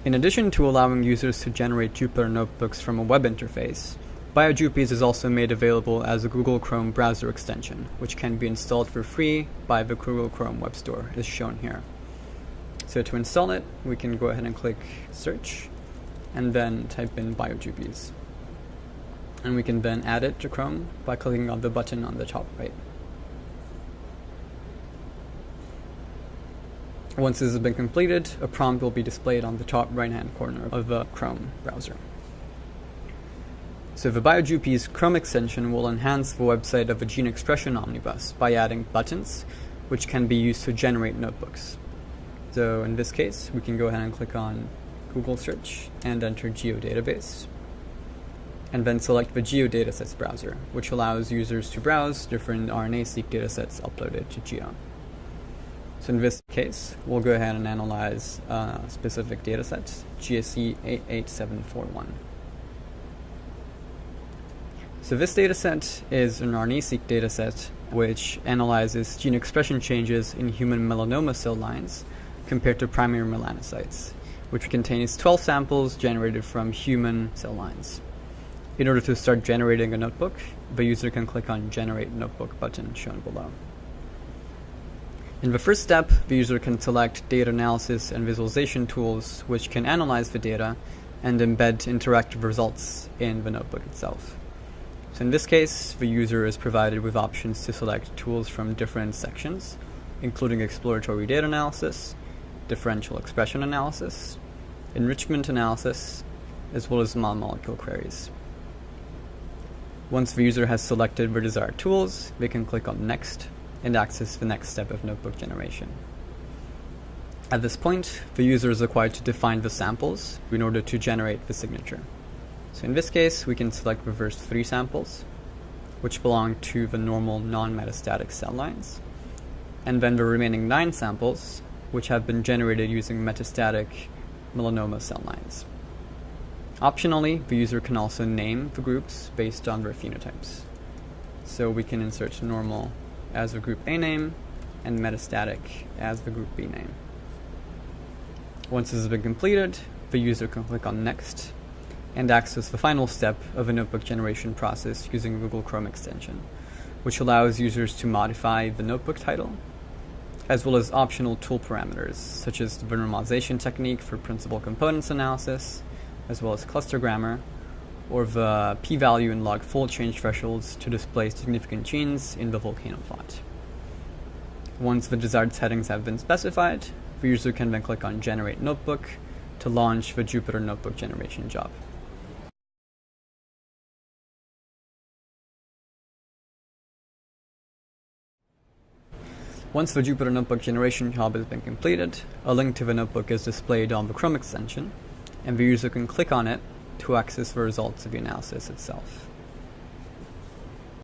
In addition to allowing users to generate Jupyter notebooks from a web interface, BioJupies is also made available as a Google Chrome browser extension, which can be installed for free by the Google Chrome Web Store, as shown here. So to install it, we can go ahead and click Search, and then type in BioJupies. And we can then add it to Chrome by clicking on the button on the top right. Once this has been completed, a prompt will be displayed on the top right-hand corner of the Chrome browser. So the BioJupies Chrome extension will enhance the website of a gene expression omnibus by adding buttons, which can be used to generate notebooks. So in this case, we can go ahead and click on Google Search and enter GeoDatabase, and then select the GeoDatasets browser, which allows users to browse different RNA-seq datasets uploaded to Geo. So in this case, we'll go ahead and analyze a specific dataset, GSE 88741. So this dataset is an RNA-seq dataset which analyzes gene expression changes in human melanoma cell lines compared to primary melanocytes, which contains 12 samples generated from human cell lines. In order to start generating a notebook, the user can click on Generate Notebook button shown below. In the first step, the user can select data analysis and visualization tools which can analyze the data and embed interactive results in the notebook itself. So in this case, the user is provided with options to select tools from different sections, including exploratory data analysis, differential expression analysis, enrichment analysis, as well as small molecule queries. Once the user has selected the desired tools, they can click on Next and access the next step of notebook generation. At this point, the user is required to define the samples in order to generate the signature. So in this case, we can select the first 3 samples, which belong to the normal non-metastatic cell lines, and then the remaining 9 samples, which have been generated using metastatic melanoma cell lines. Optionally, the user can also name the groups based on their phenotypes. So we can insert normal as the group A name and metastatic as the group B name. Once this has been completed, the user can click on Next and access the final step of the notebook generation process using Google Chrome extension, which allows users to modify the notebook title, as well as optional tool parameters, such as the normalization technique for principal components analysis, as well as cluster grammar, or the p-value and log fold change thresholds to display significant genes in the volcano plot. Once the desired settings have been specified, the user can then click on Generate Notebook to launch the Jupyter Notebook generation job. Once the Jupyter Notebook generation job has been completed, a link to the notebook is displayed on the Chrome extension, and the user can click on it to access the results of the analysis itself.